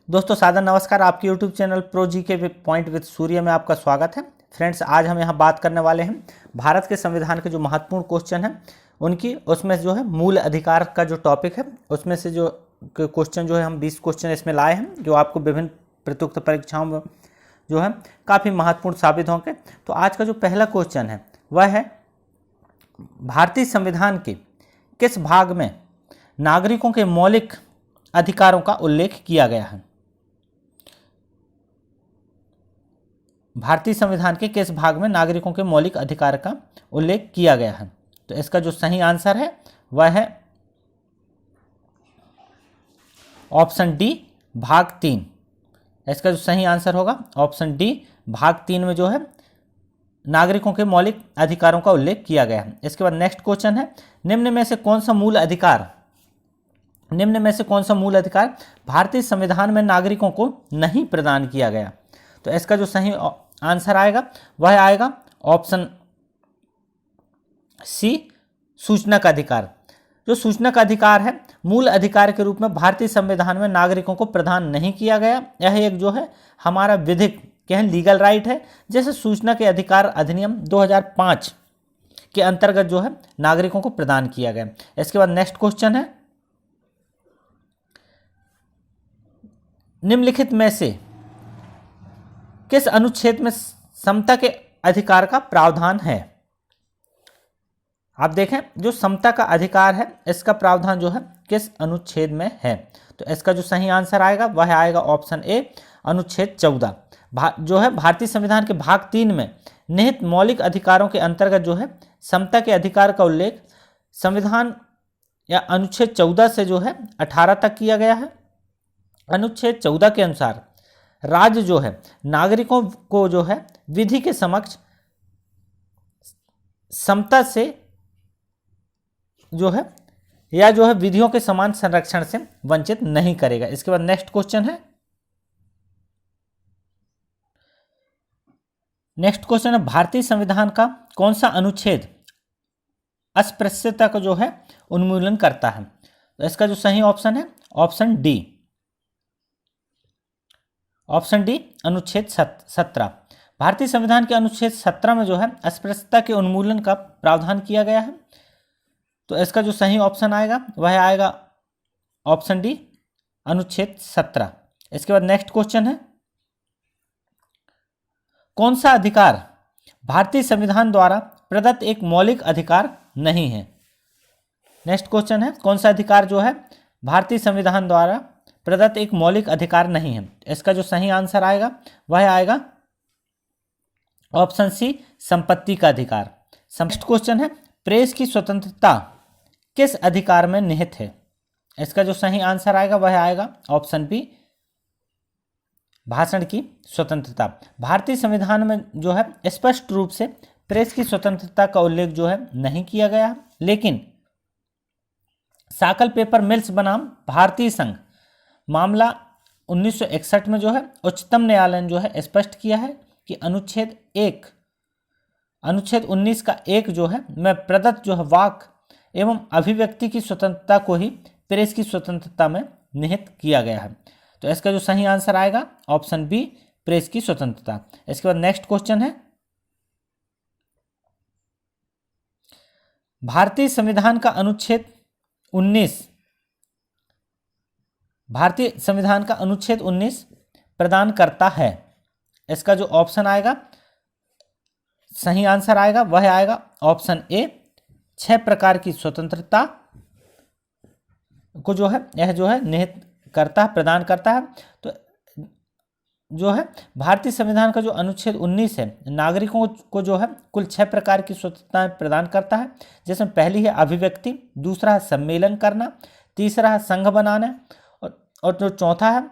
दोस्तों सादर नमस्कार। आपके YouTube चैनल प्रो जी के पॉइंट विद सूर्य में आपका स्वागत है। फ्रेंड्स, आज हम यहाँ बात करने वाले हैं भारत के संविधान के जो महत्वपूर्ण क्वेश्चन हैं उनकी, उसमें जो है मूल अधिकार का जो टॉपिक है उसमें से जो क्वेश्चन जो है हम 20 क्वेश्चन इसमें लाए हैं जो आपको विभिन्न प्रतियोगिता परीक्षाओं में जो है काफ़ी महत्वपूर्ण साबित होंगे। तो आज का जो पहला क्वेश्चन है वह है, भारतीय संविधान के किस भाग में नागरिकों के मौलिक अधिकारों का उल्लेख किया गया है? भारतीय संविधान के किस भाग में नागरिकों के मौलिक अधिकार का उल्लेख किया गया है? तो इसका जो सही आंसर है वह है ऑप्शन डी, भाग 3। इसका जो सही आंसर होगा ऑप्शन डी, भाग 3 में जो है नागरिकों के मौलिक अधिकारों का उल्लेख किया गया है। इसके बाद नेक्स्ट क्वेश्चन है, निम्न में से कौन सा मूल अधिकार भारतीय संविधान में नागरिकों को नहीं प्रदान किया गया? तो इसका जो सही आंसर आएगा वह आएगा ऑप्शन सी, सूचना का अधिकार। जो सूचना का अधिकार है मूल अधिकार के रूप में भारतीय संविधान में नागरिकों को प्रदान नहीं किया गया। यह एक जो है हमारा विधिक कहें लीगल राइट है, जैसे सूचना के अधिकार अधिनियम 2005 के अंतर्गत जो है नागरिकों को प्रदान किया गया। इसके बाद नेक्स्ट क्वेश्चन है, निम्नलिखित में से किस अनुच्छेद में समता के अधिकार का प्रावधान है? आप देखें, जो समता का अधिकार है इसका प्रावधान जो है किस अनुच्छेद में है? तो इसका जो सही आंसर आएगा वह आएगा ऑप्शन ए, अनुच्छेद 14। जो है भारतीय संविधान के भाग 3 में निहित मौलिक अधिकारों के अंतर्गत जो है समता के अधिकार का उल्लेख संविधान या अनुच्छेद 14 से जो है 18 तक किया गया है। अनुच्छेद 14 के अनुसार राज्य जो है नागरिकों को जो है विधि के समक्ष समता से जो है या जो है विधियों के समान संरक्षण से वंचित नहीं करेगा। इसके बाद नेक्स्ट क्वेश्चन है, भारतीय संविधान का कौन सा अनुच्छेद अस्पृश्यता को जो है उन्मूलन करता है? तो इसका जो सही ऑप्शन है ऑप्शन डी, अनुच्छेद 17। भारतीय संविधान के अनुच्छेद 17 में जो है अस्पृश्यता के उन्मूलन का प्रावधान किया गया है। तो इसका जो सही ऑप्शन आएगा वह आएगा ऑप्शन डी, अनुच्छेद 17। इसके बाद नेक्स्ट क्वेश्चन है, कौन सा अधिकार भारतीय संविधान द्वारा प्रदत्त एक मौलिक अधिकार नहीं है? नेक्स्ट क्वेश्चन है, कौन सा अधिकार जो है भारतीय संविधान द्वारा प्रदत्त एक मौलिक अधिकार नहीं है? इसका जो सही आंसर आएगा वह आएगा ऑप्शन सी, संपत्ति का अधिकार। नेक्स्ट क्वेश्चन है, प्रेस की स्वतंत्रता किस अधिकार में निहित है? इसका जो सही आंसर आएगा वह आएगा ऑप्शन बी, भाषण की स्वतंत्रता। भारतीय संविधान में जो है स्पष्ट रूप से प्रेस की स्वतंत्रता का उल्लेख जो है नहीं किया गया, लेकिन साकल पेपर मिल्स बनाम भारतीय संघ मामला 1961 में जो है उच्चतम न्यायालय ने जो है स्पष्ट किया है कि अनुच्छेद 19 का 1 जो है में प्रदत्त जो है वाक एवं अभिव्यक्ति की स्वतंत्रता को ही प्रेस की स्वतंत्रता में निहित किया गया है। तो इसका जो सही आंसर आएगा ऑप्शन बी, प्रेस की स्वतंत्रता। इसके बाद नेक्स्ट क्वेश्चन है, भारतीय संविधान का अनुच्छेद 19 प्रदान करता है। इसका जो ऑप्शन आएगा सही आंसर आएगा वह आएगा ऑप्शन ए, 6 प्रकार की स्वतंत्रता को जो है यह जो है निहित करता है, प्रदान करता है। तो जो है भारतीय संविधान का जो अनुच्छेद 19 है नागरिकों को जो है कुल 6 प्रकार की स्वतंत्रताएं प्रदान करता है, जिसमें पहली है अभिव्यक्ति, दूसरा है सम्मेलन करना, तीसरा है संघ बनाना और जो चौथा है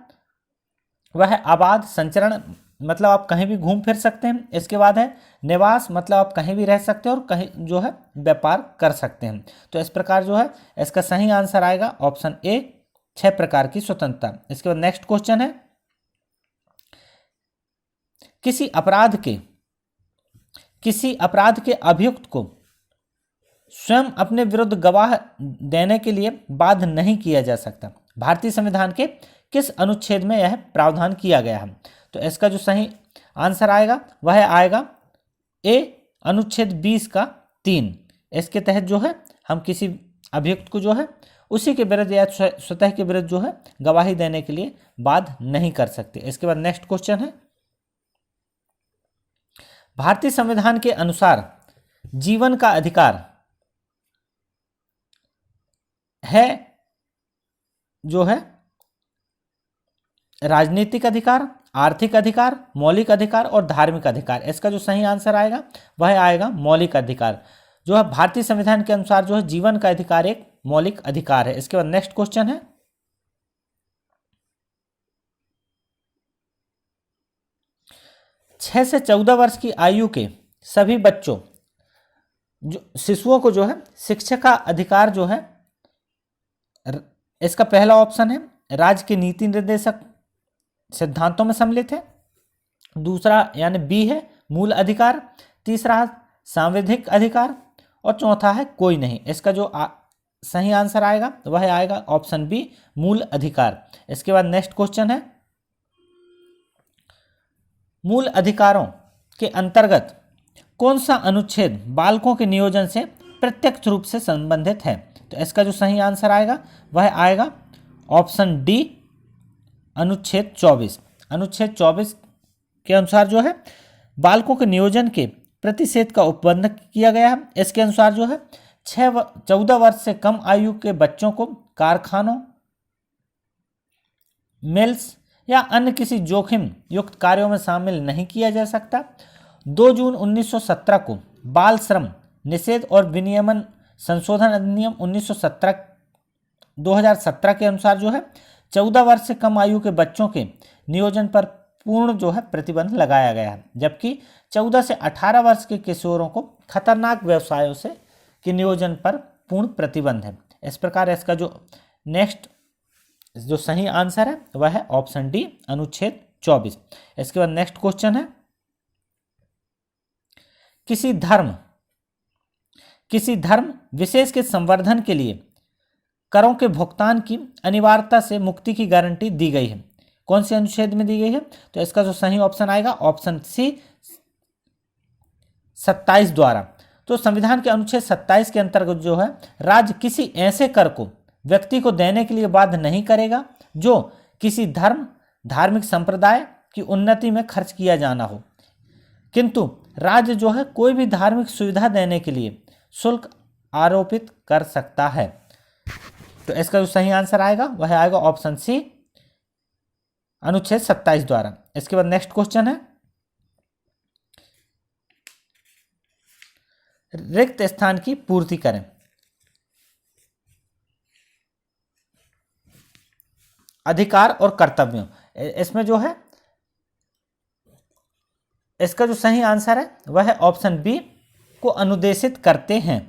वह है आबाद संचरण, मतलब आप कहीं भी घूम फिर सकते हैं। इसके बाद है निवास, मतलब आप कहीं भी रह सकते हैं और कहीं जो है व्यापार कर सकते हैं। तो इस प्रकार जो है इसका सही आंसर आएगा ऑप्शन ए, 6 प्रकार की स्वतंत्रता। इसके बाद नेक्स्ट क्वेश्चन है, किसी अपराध के अभियुक्त को स्वयं अपने विरुद्ध गवाह देने के लिए बाध्य नहीं किया जा सकता। भारतीय संविधान के किस अनुच्छेद में यह प्रावधान किया गया है? तो इसका जो सही आंसर आएगा वह आएगा ए, अनुच्छेद 20 का 3। इसके तहत जो है हम किसी अभियुक्त को जो है उसी के विरुद्ध या स्वतः के विरुद्ध जो है गवाही देने के लिए बाध्य नहीं कर सकते। इसके बाद नेक्स्ट क्वेश्चन है, भारतीय संविधान के अनुसार जीवन का अधिकार है जो है राजनीतिक अधिकार, आर्थिक अधिकार, मौलिक अधिकार और धार्मिक अधिकार। इसका जो सही आंसर आएगा वह आएगा मौलिक अधिकार। जो है भारतीय संविधान के अनुसार जो है जीवन का अधिकार एक मौलिक अधिकार है। इसके बाद नेक्स्ट क्वेश्चन है, 6 से 14 वर्ष की आयु के सभी बच्चों जो शिशुओं को जो है शिक्षा का अधिकार जो है, इसका पहला ऑप्शन है राज्य के नीति निर्देशक सिद्धांतों में सम्मिलित है, दूसरा यानी बी है मूल अधिकार, तीसरा सांविधिक अधिकार और चौथा है कोई नहीं। इसका जो सही आंसर आएगा वह आएगा ऑप्शन बी मूल अधिकार। इसके बाद नेक्स्ट क्वेश्चन है, मूल अधिकारों के अंतर्गत कौन सा अनुच्छेद बालकों के नियोजन से प्रत्यक्ष रूप से संबंधित है? तो इसका जो सही आंसर आएगा वह आएगा ऑप्शन डी अनुच्छेद 24। अनुच्छेद 24 के अनुसार जो है बालकों के नियोजन के प्रतिषेध का उपबंध किया गया है। इसके अनुसार जो है 14 वर्ष से कम आयु के बच्चों को कारखानों, मिल्स या अन्य किसी जोखिम युक्त कार्यों में शामिल नहीं किया जा सकता। 2 जून 1917 को बाल श्रम निषेध और विनियमन संशोधन अधिनियम 2017 के अनुसार जो है 14 वर्ष से कम आयु के बच्चों के नियोजन पर पूर्ण जो है प्रतिबंध लगाया गया है, जबकि 14 से 18 वर्ष के किशोरों को खतरनाक व्यवसायों से के नियोजन पर पूर्ण प्रतिबंध है। इस प्रकार इसका जो नेक्स्ट जो सही आंसर है वह है ऑप्शन डी अनुच्छेद 24। इसके बाद नेक्स्ट क्वेश्चन है, किसी धर्म विशेष के संवर्धन के लिए करों के भुगतान की अनिवार्यता से मुक्ति की गारंटी दी गई है। कौन से अनुच्छेद में दी गई है? तो इसका जो सही ऑप्शन आएगा ऑप्शन सी 27 द्वारा। तो संविधान के अनुच्छेद 27 के अंतर्गत जो है राज्य किसी ऐसे कर को व्यक्ति को देने के लिए बाध्य नहीं करेगा जो किसी धार्मिक संप्रदाय की उन्नति में खर्च किया जाना हो, किंतु राज्य जो है कोई भी धार्मिक सुविधा देने के लिए शुल्क आरोपित कर सकता है। तो इसका जो सही आंसर आएगा वह आएगा ऑप्शन सी अनुच्छेद 27 द्वारा। इसके बाद नेक्स्ट क्वेश्चन है, रिक्त स्थान की पूर्ति करें। अधिकार और कर्तव्यों, इसमें जो है इसका जो सही आंसर है वह है ऑप्शन बी को अनुदेशित करते हैं।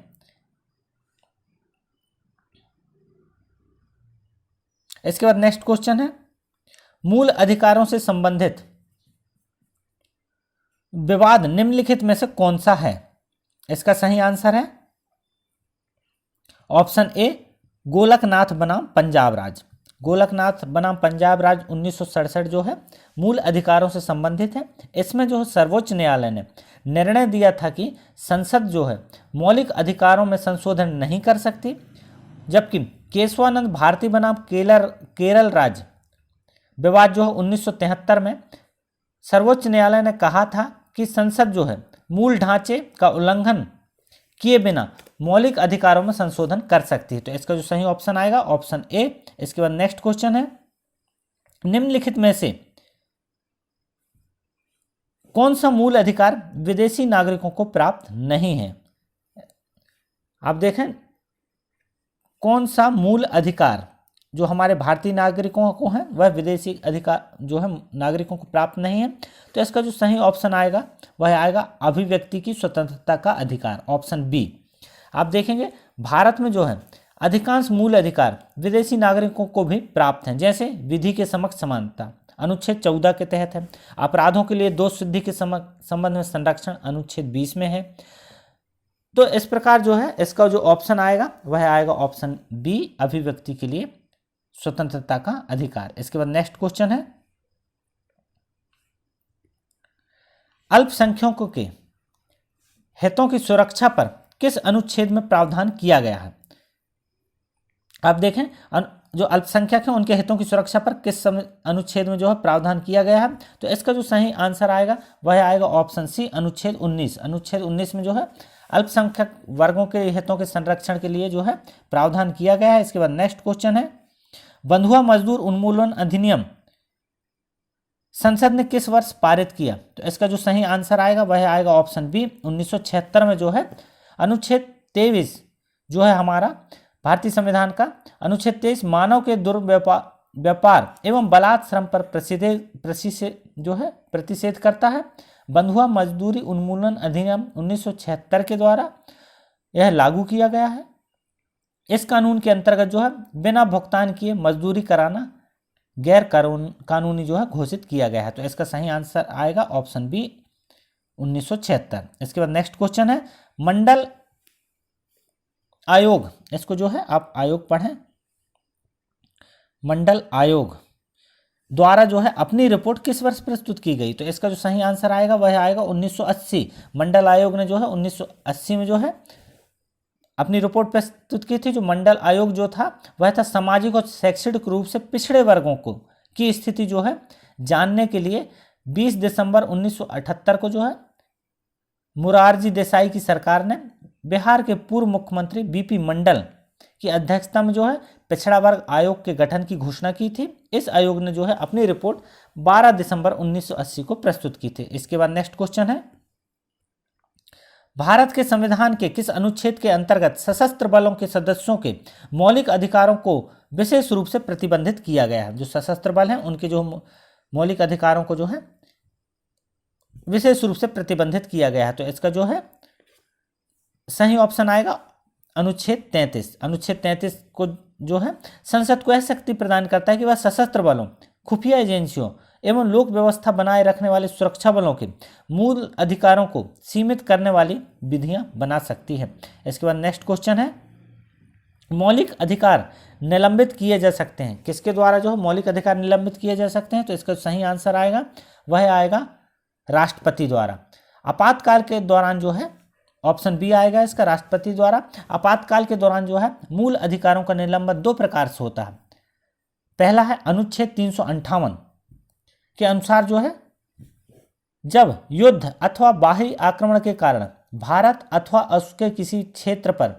इसके बाद नेक्स्ट क्वेश्चन है, मूल अधिकारों से संबंधित विवाद निम्नलिखित में से कौन सा है? इसका सही आंसर है ऑप्शन ए गोलकनाथ बनाम पंजाब राज्य। गोलकनाथ बनाम पंजाब राज्य 1967 जो है मूल अधिकारों से संबंधित है। इसमें जो है सर्वोच्च न्यायालय ने निर्णय दिया था कि संसद जो है मौलिक अधिकारों में संशोधन नहीं कर सकती, जबकि केशवानंद भारती बनाम केरल राज्य विवाद जो है 1973 में सर्वोच्च न्यायालय ने कहा था कि संसद जो है मूल ढांचे का उल्लंघन किए बिना मौलिक अधिकारों में संशोधन कर सकती है। तो इसका जो सही ऑप्शन आएगा ऑप्शन ए। इसके बाद नेक्स्ट क्वेश्चन है, निम्नलिखित में से कौन सा मूल अधिकार विदेशी नागरिकों को प्राप्त नहीं है? आप देखें कौन सा मूल अधिकार जो हमारे भारतीय नागरिकों को है वह विदेशी अधिकार जो है नागरिकों को प्राप्त नहीं है। तो इसका जो सही ऑप्शन आएगा वह आएगा अभिव्यक्ति की स्वतंत्रता का अधिकार, ऑप्शन बी। आप देखेंगे भारत में जो है अधिकांश मूल अधिकार विदेशी नागरिकों को भी प्राप्त हैं, जैसे विधि के समक्ष समानता अनुच्छेद 14 के तहत है, अपराधों के लिए दोष सिद्धि के संबंध में संरक्षण अनुच्छेद 20 में है। तो इस प्रकार जो है इसका जो ऑप्शन आएगा वह आएगा ऑप्शन बी अभिव्यक्ति के लिए स्वतंत्रता का अधिकार। इसके बाद नेक्स्ट क्वेश्चन है, अल्पसंख्यकों के हितों की सुरक्षा पर किस अनुच्छेद में प्रावधान किया गया है? आप देखें जो अल्पसंख्यक हैं उनके हितों की सुरक्षा पर किस अनुच्छेद में जो है प्रावधान किया गया है? तो इसका जो सही आंसर आएगा वह आएगा ऑप्शन सी, अनुच्छेद 19। अनुच्छेद 19 में जो है अल्पसंख्यक वर्गों के हितों के संरक्षण के लिए जो है प्रावधान किया गया है। इसके बाद नेक्स्ट क्वेश्चन है, बंधुआ मजदूर उन्मूलन अधिनियम संसद ने किस वर्ष पारित किया? तो इसका जो सही आंसर आएगा वह आएगा ऑप्शन बी, 1976 में जो है अनुच्छेद 23 जो है हमारा भारतीय संविधान का अनुच्छेद 23 मानव के दुर्व्यापार एवं बलात् श्रम पर प्रतिषेध करता है। बंधुआ मजदूरी उन्मूलन अधिनियम 1976 के द्वारा यह लागू किया गया है। इस कानून के अंतर्गत जो है बिना भुगतान किए मजदूरी कराना गैर कानूनी जो है घोषित किया गया है। तो इसका सही आंसर आएगा ऑप्शन बी, 1976। इसके बाद नेक्स्ट क्वेश्चन है, मंडल आयोग, इसको जो है आप आयोग पढ़ें, मंडल आयोग द्वारा जो है अपनी रिपोर्ट किस वर्ष प्रस्तुत की गई? तो इसका जो सही आंसर आएगा वह आएगा 1980। मंडल आयोग ने जो है 1980 में जो है अपनी रिपोर्ट प्रस्तुत की थी। जो मंडल आयोग जो था वह था सामाजिक और शैक्षणिक रूप से पिछड़े वर्गों को की स्थिति जो है जानने के लिए 20 दिसंबर 1978 को जो है मोरारजी देसाई की सरकार ने बिहार के पूर्व मुख्यमंत्री बीपी मंडल की अध्यक्षता में जो है पिछड़ा वर्ग आयोग के गठन की घोषणा की थी। इस आयोग ने जो है अपनी रिपोर्ट 12 दिसंबर 1980 को प्रस्तुत की थी। इसके बाद नेक्स्ट क्वेश्चन है, भारत के संविधान के किस अनुच्छेद के अंतर्गत सशस्त्र बलों के सदस्यों के मौलिक अधिकारों को विशेष रूप से प्रतिबंधित किया गया है? जो सशस्त्र बल हैं उनके जो मौलिक अधिकारों को जो है विशेष रूप से प्रतिबंधित किया गया है। तो इसका जो है सही ऑप्शन आएगा अनुच्छेद 33। अनुच्छेद 33 को जो है संसद को यह शक्ति प्रदान करता है कि वह सशस्त्र बलों, खुफिया एजेंसियों एवं लोक व्यवस्था बनाए रखने वाले सुरक्षा बलों के मूल अधिकारों को सीमित करने वाली विधियां बना सकती है। इसके बाद नेक्स्ट क्वेश्चन है, मौलिक अधिकार निलंबित किए जा सकते हैं, किसके द्वारा जो है मौलिक अधिकार निलंबित किए जा सकते हैं? तो इसका सही आंसर आएगा वह आएगा राष्ट्रपति द्वारा। आपातकाल के दौरान जो है ऑप्शन बी आएगा इसका, राष्ट्रपति द्वारा। आपातकाल के दौरान जो है मूल अधिकारों का निलंबन दो प्रकार से होता है। पहला है अनुच्छेद 358 के अनुसार जो है जब युद्ध अथवा बाहरी आक्रमण के कारण भारत अथवा उसके किसी क्षेत्र पर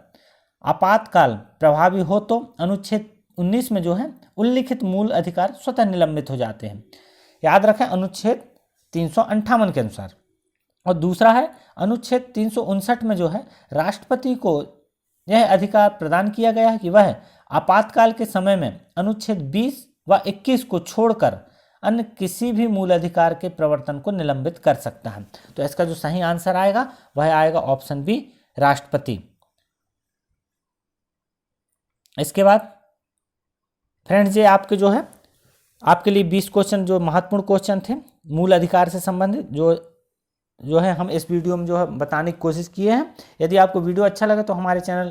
आपातकाल प्रभावी हो तो अनुच्छेद 19 में जो है उल्लिखित मूल अधिकार स्वतः निलंबित हो जाते हैं। याद रखें अनुच्छेद 358 के अनुसार। और दूसरा है अनुच्छेद 359 में जो है राष्ट्रपति को यह अधिकार प्रदान किया गया है कि वह आपातकाल के समय में अनुच्छेद 20 व 21 को छोड़कर अन्य किसी भी मूल अधिकार के प्रवर्तन को निलंबित कर सकता है। तो इसका जो सही आंसर आएगा वह आएगा ऑप्शन बी, राष्ट्रपति। इसके बाद फ्रेंड्स ये आपके जो है आपके लिए 20 क्वेश्चन जो महत्वपूर्ण क्वेश्चन थे मूल अधिकार से संबंधित जो है हम इस वीडियो में जो है बताने की कोशिश किए हैं। यदि आपको वीडियो अच्छा लगे तो हमारे चैनल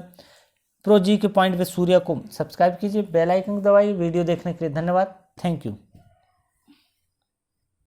प्रो जी के पॉइंट विद सूर्या को सब्सक्राइब कीजिए, बेल आइकन दबाइए। वीडियो देखने के लिए धन्यवाद। Thank you.